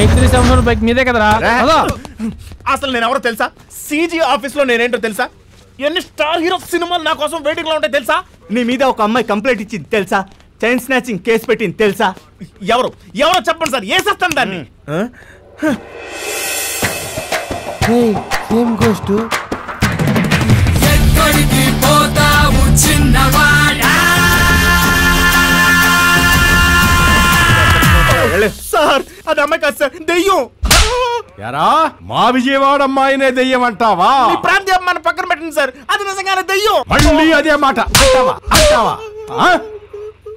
8374 bike మీదే కదరా? అసలు నేను ఎవరో తెలుసా? CG ఆఫీస్ లో నేనేంటో తెలుసా? ఎన్ని స్టార్ హీరో సినిమాలు నా కోసం వెయిటింగ్ లో ఉంటాయి తెలుసా? నీ మీద ఒక అమ్మాయి కంప్లైంట్ ఇచ్చింది తెలుసా? చైన్ స్నాచింగ్ కేసు పెట్టింది తెలుసా? ఎవరు చెప్పండి సార్, వేసేస్తాను దాన్ని. Same ghost. ఎక్కడికి పోతావు చిన్నవాడా? సార్ అది అమ్మాయి కాదు సార్, దెయ్యం. యారా మా విజయవాడ అమ్మాయినే దెయ్యం అంటావా? మీ ప్రాంతీయ అమ్మాయిని పక్కన పెట్టండి సార్, అది నిజంగానే దెయ్యం. మళ్ళీ అదే మాట అంటావా?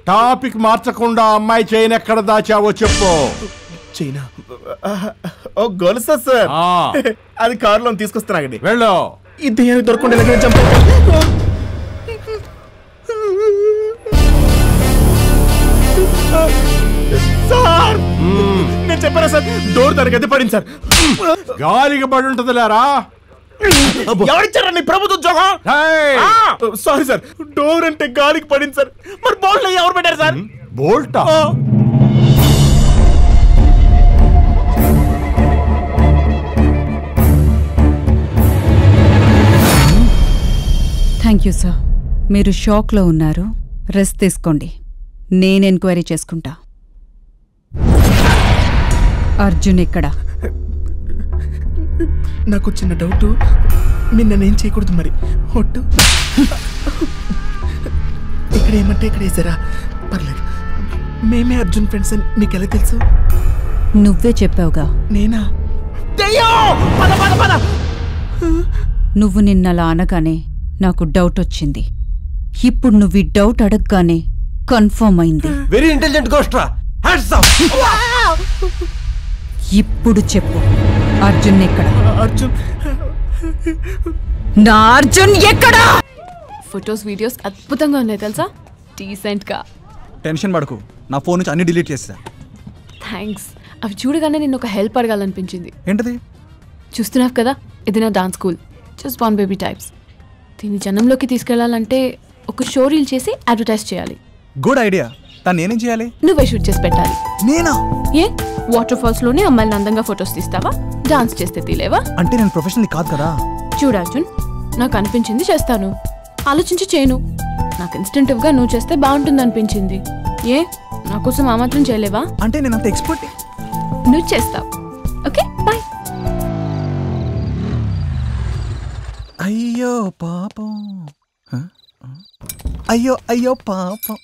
టాపిక్ మార్చకుండా అమ్మాయి చైన్ ఎక్కడ దాచావో చెప్పు. చైనా ఓ గొలుసా సార్, అది కారులో తీసుకొస్తున్నాగండి. వెళ్ళు. ఈ దెయ్యాన్ని దొరకకుండా సార్ నేను చెప్పాను సార్, డోర్ దానికి ఎత్తి పడింది సార్. గాలికి పడి ఉంటది లేరా? ఎవరిచ్చారా నీ ప్రభుత్వ ఉద్యోగం? సారీ సార్, డోర్ అంటే గాలికి పడింది సార్. మరి బోల్ట్ ఎవరు పెట్టారు సార్? బోల్టా? Thank you sir. మీరు షాక్లో ఉన్నారు, రెస్ట్ తీసుకోండి. నేను ఎంక్వైరీ చేసుకుంటా. అర్జున్ ఎక్కడా? నాకు చిన్న డౌట్, మీరు నన్ను ఏం చేయకూడదు మరి. ఒట్టు ఇక్కడ ఏమంటే ఇక్కడ వేసారా? పర్లేదు, మేమే అర్జున్ ఫ్రెండ్స్ అని మీకు ఎలా తెలుసు? నువ్వే చెప్పావుగా. నేనా? నువ్వు నిన్నలా అనగానే నాకు డౌట్ వచ్చింది. ఇప్పుడు నువ్వు ఈ డౌట్ అడగగానే కన్ఫర్మ్ అయింది. వెరీ ఇంటెలిజెంట్ గోస్ట్రా. Hats off. ఇప్పుడు చెప్పు, అర్జున్ ఎక్కడ? అర్జున్, నా అర్జున్ ఎక్కడా? ఫొటోస్ వీడియోస్ అద్భుతంగా ఉన్నాయి తెలుసా, డీసెంట్ గా. టెన్షన్ పడకు, నా ఫోన్ నుంచి అన్ని డిలీట్ చేస్తా. థ్యాంక్స్. అవి చూడగానే నేను ఒక హెల్ప్ అడగాలనిపించింది. ఏంటది? చూస్తున్నావు కదా, ఇది నా డాన్స్ స్కూల్, జస్ట్ బాన్ బేబీ టైప్స్. దీన్ని జనంలోకి తీసుకెళ్లాలంటే ఒక షో రీల్ చేసి అడ్వర్టైజ్ చేయాలి. Good idea. తను నేనేం చేయాలి? నువ్వే షూట్ చేసి పెట్టాలి. నేనా? ఏ వాటర్ ఫాల్స్ లోనే అమ్మాయిని అందంగా ఫొటోస్ తీస్తావా? డాన్స్ చేస్తే తీలేవా? అంటే నేను ప్రొఫెషనల్ కాదు కదా. చూడు అర్జున్, నాకు అనిపించింది చేస్తాను, ఆలోచించి చేయను. నాకు ఇన్స్టెంటివ్ గా నువ్వు చేస్తే బాగుంటుంది అనిపించింది. ఏ నా కోసం ఆ మాత్రం చేయలేవా? అంటే నేను అంత ఎక్స్పర్ట్. నువ్వు చేస్తావు. Okay bye. అయ్యో పాపం, అయ్యో అయ్యో పాపం,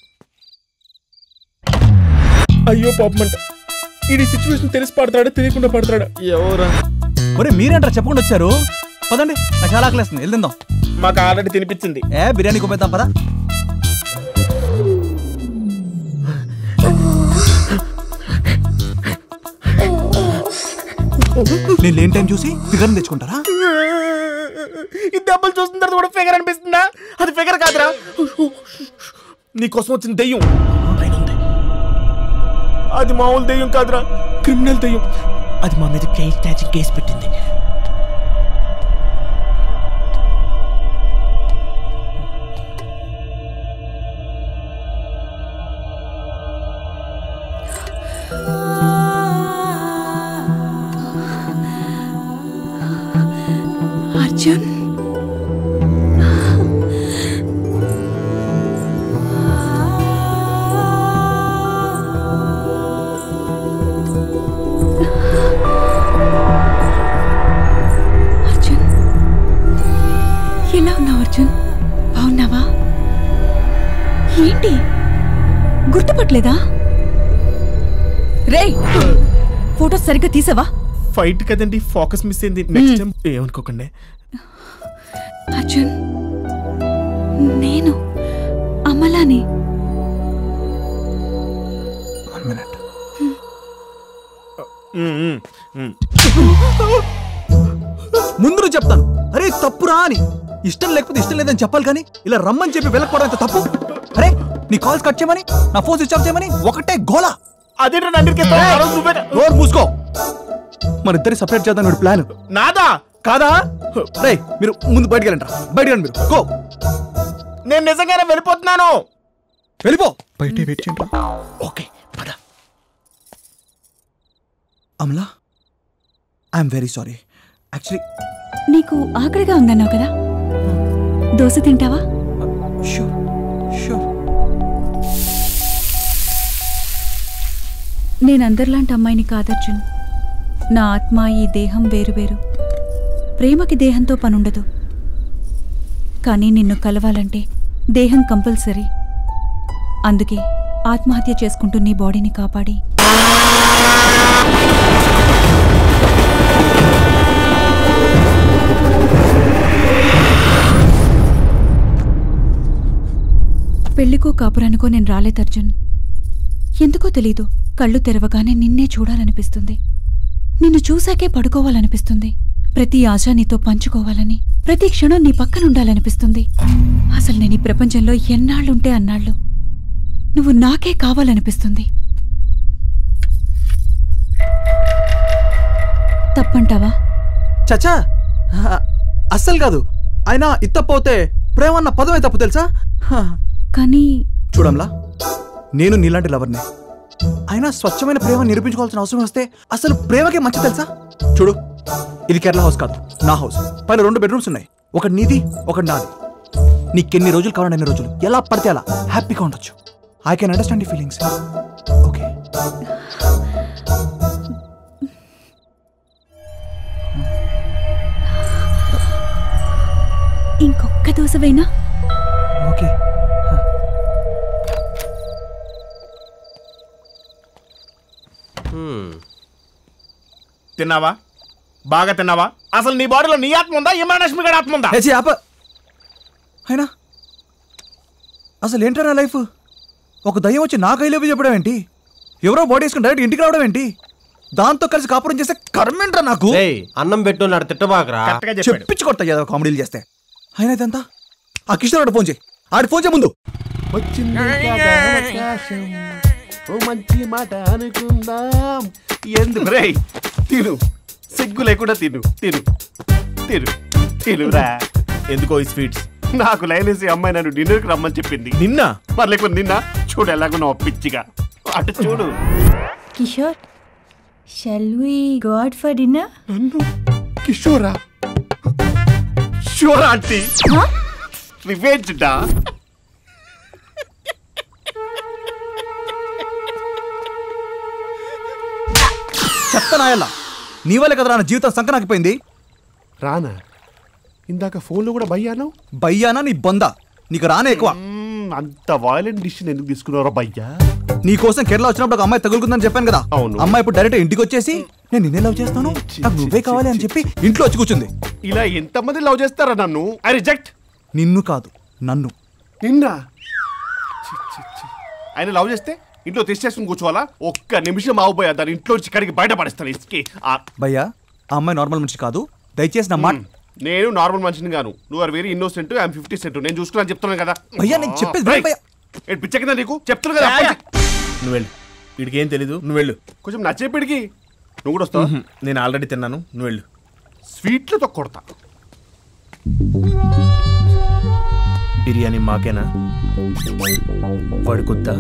అయ్యో పాపం అంట. ఈ సిచ్యువేషన్ తెలిసి పడతాడా తెలియకుండా పడతాడా? ఎవరా? ఒరే మీరేంటారా చెప్పకుండా వచ్చారు? పదండి, నాకు చాలా ఆకలిస్తుంది, వెళ్దాం. మాకు ఆల్రెడీ తినిపించింది. బిర్యానీ కొమ్మేద్దాం పదా. నేను లేని టైం చూసి ఫిగర్ తెచ్చుకుంటారా? ఈ దెబ్బలు చూసిన తర్వాత కూడా ఫిగర్ అనిపిస్తుందా? అది ఫిగర్ కాదురా, నీకోసం వచ్చిన దెయ్యం పైన ఉంది. అది మామూలు దెయ్యం కాదురా, క్రిమినల్ దెయ్యం. అది మా మీద చైన్ స్నాచింగ్ కేసు పెట్టింది. అర్జున్, అర్జున్ ఎలా ఉన్నావు? అర్జున్ బాగున్నావా? ఏంటి గుర్తుపట్టలేదా? రేయ్, ఫోటోస్ సరిగ్గా తీసావా? ఫైట్ కదండి, ఫోకస్ మిస్ అయింది. నెక్స్ట్ టైం ఏమనుకోకండి. అర్జున్, నేను అమలాని. ముందు నువ్వు చెప్తాను, అరే తప్పురా అని. ఇష్టం లేకపోతే ఇష్టం లేదని చెప్పాలి కానీ ఇలా రమ్మని చెప్పి వెళ్ళకపోవడం ఎంత తప్పు. అరే నీ కాల్స్ కట్ చేయమని, నా ఫోన్ స్విచ్ ఆఫ్ చేయమని ఒకటే గోలా. అదే డోర్ మూసుకో. మన ఇద్దరి సపరేట్ చేద్దాం వీడు ప్లాన్. నాదా కాదా? రే మీరు ముందు బయటికి వెళ్ళండి, బయటికి రండి. మీరు గో. నేను నిజంగానే వెళ్ళిపోతున్నాను. వెళ్ళిపో. బయట వెయిట్ చేయండి. ఓకే పద. Amala I'm very sorry. Actually నీకు ఆకలిగా ఉందన్నావు కదా, దోశ తింటావా? Sure sure. నేనందరిలాంటి అమ్మాయిని కాదర్జున్. నా ఆత్మ ఈ దేహం వేరువేరు. ప్రేమకి దేహంతో పనుండదు. కానీ నిన్ను కలవాలంటే దేహం కంపల్సరీ. అందుకే ఆత్మహత్య చేసుకుంటూ నీ బాడీని కాపాడి పెళ్లికో కాపురానికో నేను రాలేదు అర్జున్. ఎందుకో తెలీదు, కళ్ళు తెరవగానే నిన్నే చూడాలనిపిస్తుంది. నిన్ను చూశాకే పడుకోవాలనిపిస్తుంది. ప్రతి ఆశ నీతో పంచుకోవాలని, ప్రతి క్షణం నీ పక్కనుండాలనిపిస్తుంది. అసలు నేను ఈ ప్రపంచంలో ఎన్నాళ్ళుంటే అన్నాళ్ళు నువ్వు నాకే కావాలనిపిస్తుంది. తప్పంటావా? చచ్చా, అస్సలు కాదు. అయినా ఇత్తపోతే ప్రేమన్న పదమే తప్పు తెలుసా? కానీ చూడమ్లా, నేను నీలాంటి లవర్ని. అయినా స్వచ్ఛమైన ప్రేమ నిరూపించుకోవాల్సిన అవసరం వస్తే అసలు ప్రేమకే మంచి తెలుసా? చూడు, ఇది కేరళ హౌస్ కాదు, నా హౌస్. పైన 2 బెడ్రూమ్స్ ఉన్నాయి. ఒకటి నీది, ఒకటి నాది. నీకెన్ని రోజులు కావాలంటే అన్ని రోజులు ఎలా పడితే అలా హ్యాపీగా ఉండొచ్చు. I can understand your feelings. Okay. ఇంకొక్క దోశవైనా? ఓకే. తిన్నావా? బాగా తిన్నావా? అసలు నీ బాడీలో నీ ఆత్మ ఉందా, ఇమ్రాన్ గడ ఆత్మ ఉందా? అయినా అసలు ఏంటో నా లైఫ్? ఒక దయ్యం వచ్చి నా కైలేవి చెప్పడం ఏంటి? ఎవరో బాడీ వేసుకుని డైరెక్ట్ ఇంటికి రావడం ఏంటి? దాంతో కలిసి కాపురం చేస్తే కర్మేంట్రా నాకు? అన్నం పెట్టున్నాడు తిట్టబాకరా, చెప్పించి కొడతా ఏదో కామెడీలు చేస్తే. అయినా ఇదంతా ఆ కిషోర్ ఫోన్ చేయి. ఆడి ఫోన్ చేయ ముందు. మంచి మాట అనుకుందాం. ఎందుకు రే? తిను, సిగ్గు లేకుండా తిను తిను తిను తినురా. ఎందుకో ఈ స్వీట్స్. నాకు లైలేసి అమ్మాయి నన్ను డిన్నర్కి రమ్మని చెప్పింది. నిన్న మరి లేకపోతే నిన్న చూడు ఎలాగో నా పిచ్చిగా. అటు చూడు. Kishore, shall we go out for dinner? నన్ను కిషోరా? Sure aunty. రివెంజ్ డా. చెత్తనాయల్లా, నీ వల్లే కదరా నా జీవితం సంకనాకిపోయింది. రానా? ఇందాక ఫోన్లో కూడా బయ్యాను. బయ్యానా నీ బొంద? నీకు రానే ఎక్కువ. అంత వాయిలెంట్ డిసిషన్ ఎందుకు తీసుకున్నారో భయ్యా? నీ కోసం కేరళ వచ్చినప్పుడు ఒక అమ్మాయి తగులుకుందని చెప్పాను కదా. అవును. అమ్మాయి ఇప్పుడు డైరెక్ట్ ఇంటికి వచ్చేసి నేను నిన్నే లవ్ చేస్తాను, నాకు నువ్వే కావాలి అని చెప్పి ఇంట్లో వచ్చి కూర్చుంది. ఇలా ఎంతమంది లవ్ చేస్తారా నన్ను? I reject. నిన్ను కాదు, నన్ను. నిన్న ఆయన లవ్ చేస్తే ఇంట్లో తెచ్చేసుకుని కూర్చోవాలా? ఒక్క నిమిషం ఆగిపోయా దాని ఇంట్లో నుంచి కడిగి బయటపడేస్తాను ఇసుకి. భయ్యా, ఆ అమ్మాయి నార్మల్ మనిషి కాదు, దయచేసి నా మాట. నేను నార్మల్ మనిషిని గాను. నువ్వు are very innocent, I'm 50 cent. నేను చూసుకున్నాను చెప్తున్నాను కదా. భయ్యా నేను చెప్పేది విను భయ్యా. పిచ్చ కింద నీకు చెప్తున్నా కదా. నువ్వు వెళ్ళు, వీడికి ఏం తెలీదు. నువ్వు వెళ్ళు. కొంచెం నచ్చేపిడికి నువ్వు కూడా వస్తావు. నేను ఆల్రెడీ తిన్నాను, నువ్వు వెళ్ళు. స్వీట్లతో కొడతా. బిర్యానీ మాకేనా? పడుకుద్దా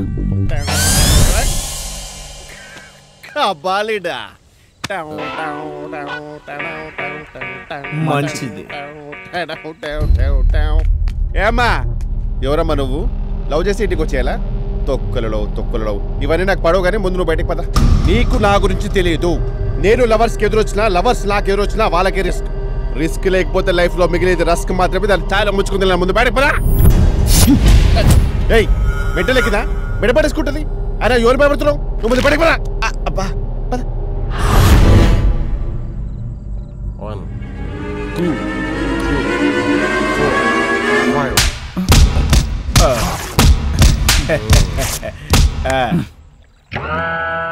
బాలిడా. మంచిది. ఏమ్మా, ఎవరమ్మా నువ్వు? లవ్ చేసి ఇంటికి వచ్చేయాలా? తొక్కలలో ఇవన్నీ నాకు పడవు కానీ ముందు నువ్వు బయటకు పద. నీకు నా గురించి తెలియదు. నేను లవర్స్కి ఎదురొచ్చినా, లవర్స్ నాకు ఎదురొచ్చినా వాళ్ళకి రిస్క్. రిస్క్ లేకపోతే లైఫ్ లో మిగిలింది రస్క్ మాత్రమే. దాన్ని చాలా ముచ్చుకుంది. ముందు బయటకు పద. ఏయ్, మెట్టలెక్కిదా? మెడపడేసుకుంటుంది. అరే ఎవరు భయపడుతున్నావు? నువ్వు ముందు బయటకు పద. అబ్బా పద. 1 2 3 4 5